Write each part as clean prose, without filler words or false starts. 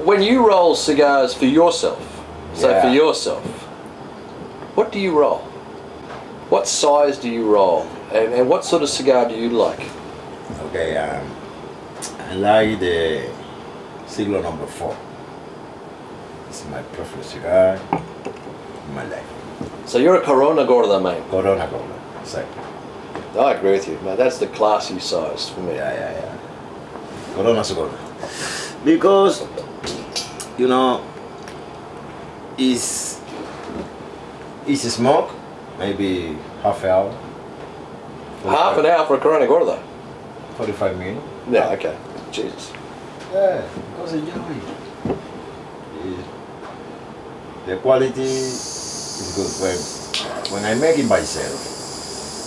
when you roll cigars for yourself, for yourself, what do you roll? What size do you roll? And what sort of cigar do you like? Okay, I like the Siglo number 4. It's my preferred cigar in my life. So you're a Corona Gorda, mate? Corona Gorda, exactly. I agree with you, mate. That's the classy size for me. Yeah. Corona Gorda. Because, you know, it's smoke, maybe half an hour. Half an hour for a Corona Gorda? 45 minutes. Yeah, okay. Jesus. Yeah, because enjoy. The quality is good. When I make it myself,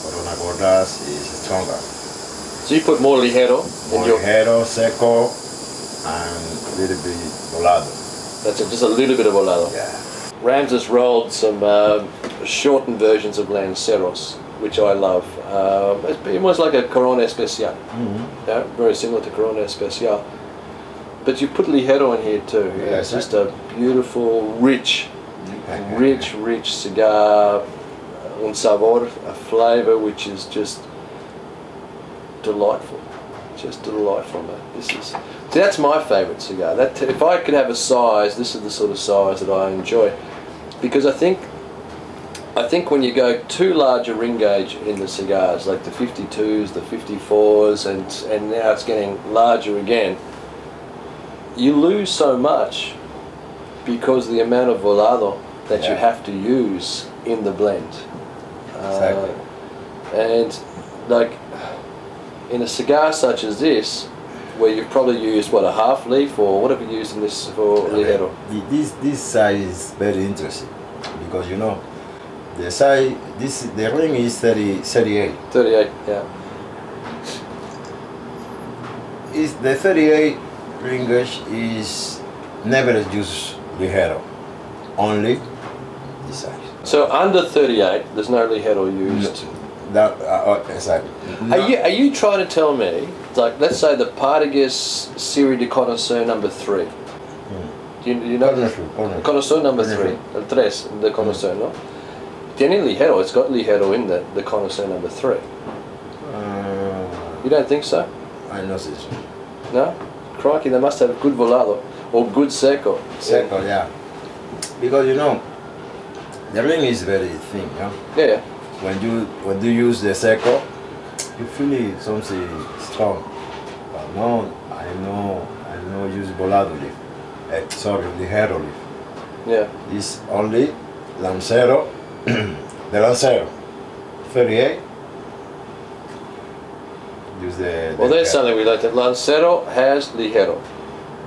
Corona Gordas is stronger. So you put more ligero? More ligero, seco, and a little bit volado. That's it, just a little bit of volado. Yeah. Ramses rolled some shortened versions of Lanceros, which I love. It's almost like a Corona Especial. Yeah, very similar to Corona Especial. But you put ligero in here too. Yeah, it's just a beautiful, rich cigar, un sabor, a flavour which is just delightful. Just delightful, man. See, that's my favourite cigar. If I could have a size, this is the sort of size that I enjoy, because I think when you go too large a ring gauge in the cigars, like the 52s, the 54s, and now it's getting larger again, you lose so much because the amount of volado that you have to use in the blend. Exactly. And like in a cigar such as this, where you've probably used what, a half leaf, or what have you used in this for ligero? This size is very interesting because, you know, the size, the ring is 38. 38, yeah. Is the 38 ring gauge is never used ligero, only this size. So under 38, there's no ligero used. Exactly. No. Are you trying to tell me, like, let's say the Partagas Serie de Connoisseur number 3? You know the Connoisseur number 3, el 3 de Connoisseur, no? Tiene ligero, it's got ligero in the Connoisseur number 3. You don't think so? I know this. No? Crikey, they must have good volado, or good seco. Seco, yeah. Because, you know, the ring is very thin, yeah? Yeah. When you use the seco, you feel it something strong. But no, I know use volado leaf. Ligero leaf. Yeah. It's only Lancero, the Lancero 38. Use the well, there's something we like. That Lancero has ligero.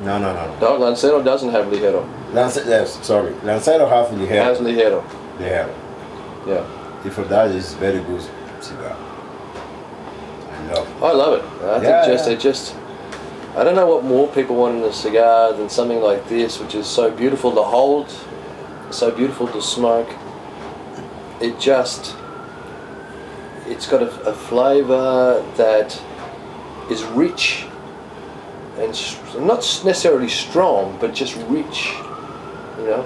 No. No, Lancero doesn't have ligero. Lancero have ligero. Has ligero. Ligero. Yeah. For that, is very good cigar. I love it. I think I don't know what more people want in a cigar than something like this, which is so beautiful to hold, so beautiful to smoke. It's got a flavour that is rich and not necessarily strong, but just rich, you know.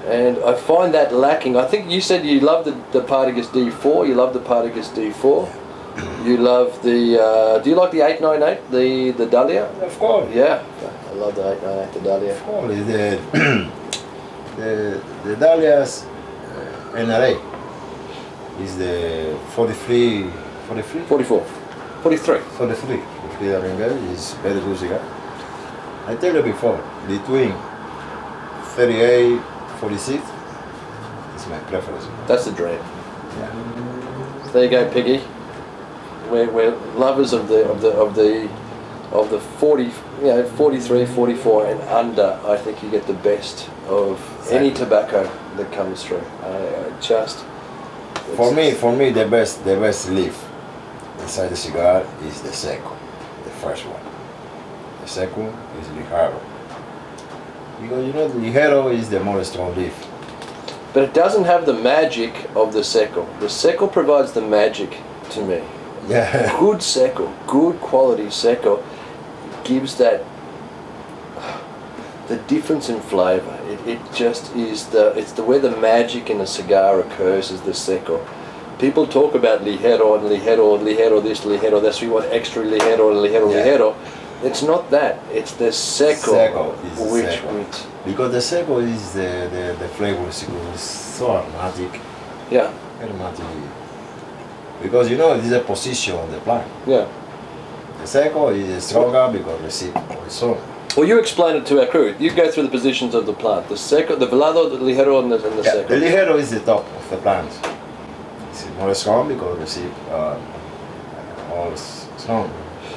And I find that lacking. I think you said you love the Partagas D4. You love the Partagas D4. You love the. Do you like the 898, the Dahlia? Of course. Yeah, I love the 898, the Dahlia. Of course, the Dahlia's NRA is the 43, 44, 43. 43. The Ringer is very good cigar. I tell you before, between 38, 46 is my preference. That's the dream. Yeah. There you go, Piggy. We're lovers of the 40, 43, 44 and under. I think you get the best of any tobacco that comes through. For me, the best leaf inside the cigar is the seco, the first one. The second is ligero. Because, you know, the ligero is the more strong leaf. But it doesn't have the magic of the seco. The seco provides the magic to me. Yeah. Good seco, good quality seco gives that the difference in flavour. It just is it's the where the magic in a cigar occurs is the seco. People talk about ligero and ligero this, ligero this. We want extra ligero, ligero. It's not that. It's the seco. Seco is the which seco. Because the seco is the flavor is so aromatic. Yeah. Aromatic. Because you know it is a position of the plant. Yeah. The seco is stronger because receive so. Well, you explain it to our crew. You go through the positions of the plant. The seco, the velado, the ligero, and the seco. The ligero is the top of the plant. It's more strong because receive all strong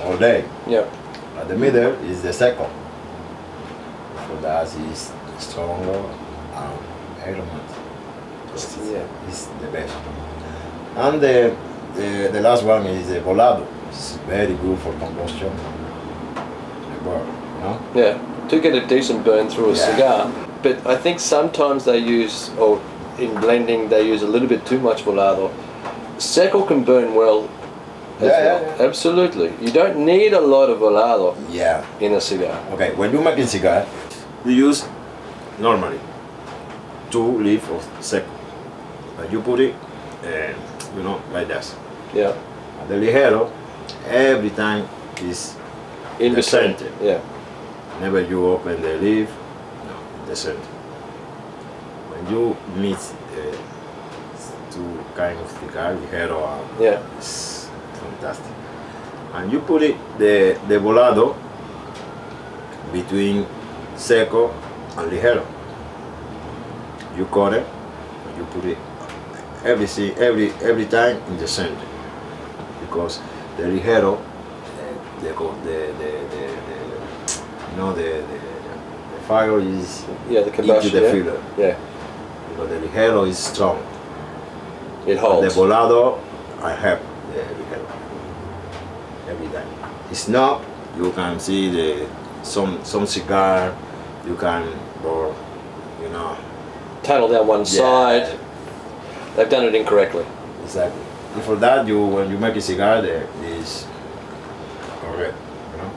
all day. Yeah. But the middle is the seco. For that is stronger and aromatic. Yeah. It's the best. And the last one is the volado. It's very good for combustion. The burn, you know? Yeah, to get a decent burn through a cigar. But I think sometimes they use, or in blending, they use a little bit too much volado. Seco can burn well as well. Yeah. Absolutely. You don't need a lot of volado in a cigar. Okay, when you make a cigar, you use normally 2 leaves of seco. But you put it, you know, like this. Yeah. And the ligero, every time is In the between. center. Yeah. Whenever you open the leaf, no, the center. When you mix 2 kind of cigar, ligero and it's fantastic. And you put it the volado between seco and ligero. You cut it and you put it every time in the center, because the ligero, the fire is the combustion. into the filler. Yeah. Because the ligero is strong. It holds. The volado, I have the ligero every time. It's not. You can see some cigar. You can burn, you know. Tunnel down one side. They've done it incorrectly. Exactly. And for that, when you make a cigar, there is correct. You know.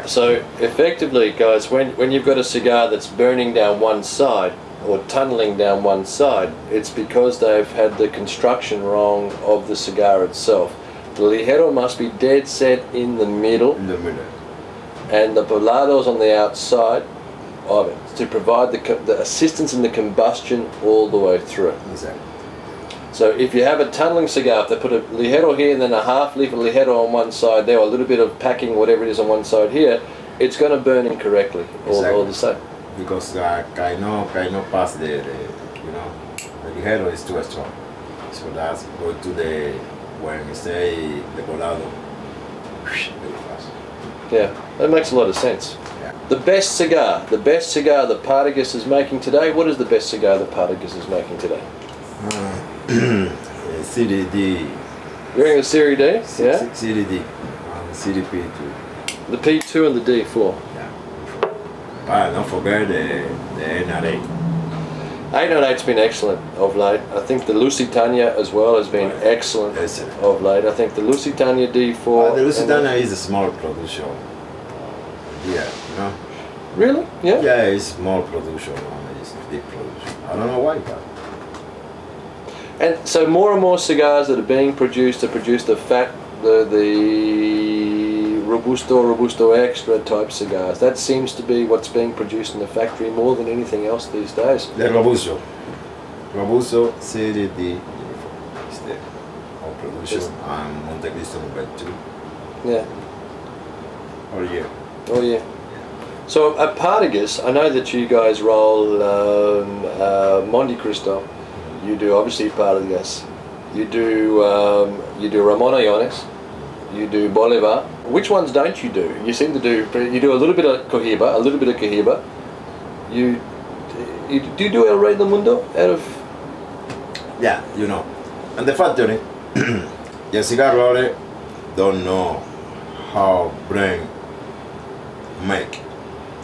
So effectively, guys, when you've got a cigar that's burning down one side or tunneling down one side, it's because they've had the construction wrong of the cigar itself. The ligero must be dead set in the middle. In the middle. And the volados on the outside of it to provide the assistance in the combustion all the way through. Exactly. So if you have a tunneling cigar, if they put a ligero here and then a half leaf of ligero on one side there, or a little bit of packing, whatever it is on one side here, it's going to burn incorrectly all the same. Because cannot pass the you know, the ligero is too strong. So that's go to when you say the volado, very fast. Yeah, that makes a lot of sense. Yeah. The best cigar that Partagas is making today, what is the best cigar that Partagas is making today? CDD. You're in the Series D? Yeah? CDD and CDP2. The P2 and the D4. Yeah. But don't forget the NRA. 898's been excellent of late. I think the Lusitania as well has been excellent of late. I think the Lusitania D4. The Lusitania is a small production. Yeah, you know. Really? Yeah? Yeah, it's small production. It's big production. I don't know why, but. And so more and more cigars that are being produced are produced the Robusto Extra type cigars. That seems to be what's being produced in the factory more than anything else these days. The Robusto CDD is the whole production, and Monte Cristo number 2. Yeah. Oh yeah. So at Partagas, I know that you guys roll Monte Cristo. You do obviously Partagas. You do Ramon Iones. You do Bolivar. Which ones don't you do? You seem to do. You do a little bit of Cohiba, You do El Rey del Mundo out of? Yeah, you know. And the factory, the cigar roller don't know how brand make.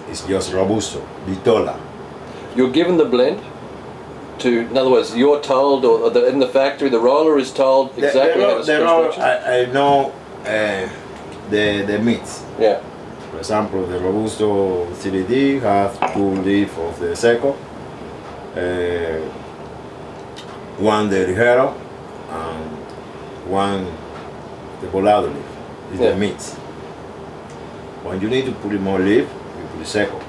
It's just Robusto, Vitola. You're given the blend. In other words, you're told, or in the factory, the roller is told exactly how to I know the meats. Yeah. For example, the Robusto 3D have 2 leaves of the Seco, one the Ligero, and one the Volado leaf. It's the mix. When you need to put more leaf, you put the Seco.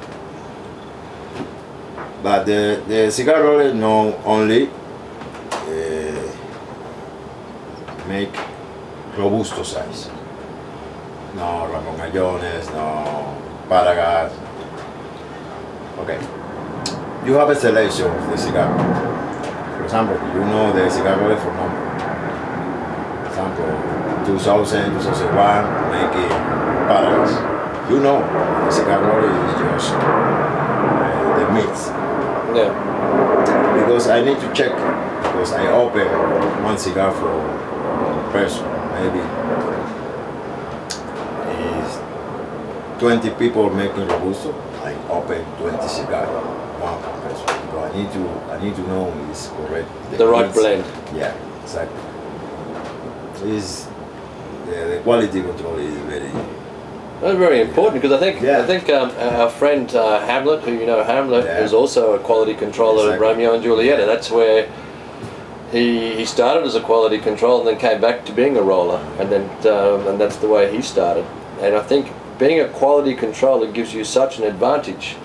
But the cigar roller no only make Robusto size. No Ramon Gallones, no Paragas. Okay. You have a selection of the cigar. For example, you know the cigar roller for number. For example, 2000, 2001, making Paragas. You know the cigar roller is just the mix. Yeah. Because I need to check, because I open one cigar for one person, maybe is 20 people making Robusto, I open 20 cigars, one per person. So I need to know it's correct. The right blend. Yeah, exactly. The quality control is very. That's very important, because I think our friend Hamlet, who you know, Hamlet, is also a quality controller at Romeo and Julieta. That's where he started as a quality controller and then came back to being a roller, and then and that's the way he started. And I think being a quality controller gives you such an advantage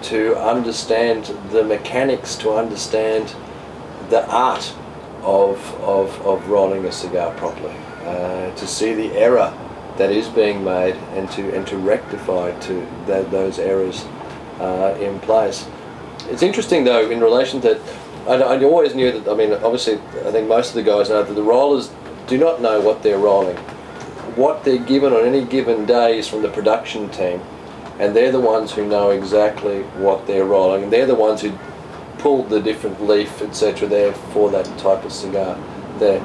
to understand the mechanics, to understand the art of rolling a cigar properly, to see the error that is being made, and to rectify those errors in place. It's interesting though, in relation to, I always knew that, I mean, obviously I think most of the guys know that the rollers do not know what they're rolling. What they're given on any given day is from the production team, and they're the ones who know exactly what they're rolling, and they're the ones who pulled the different leaf, etc. there for that type of cigar there.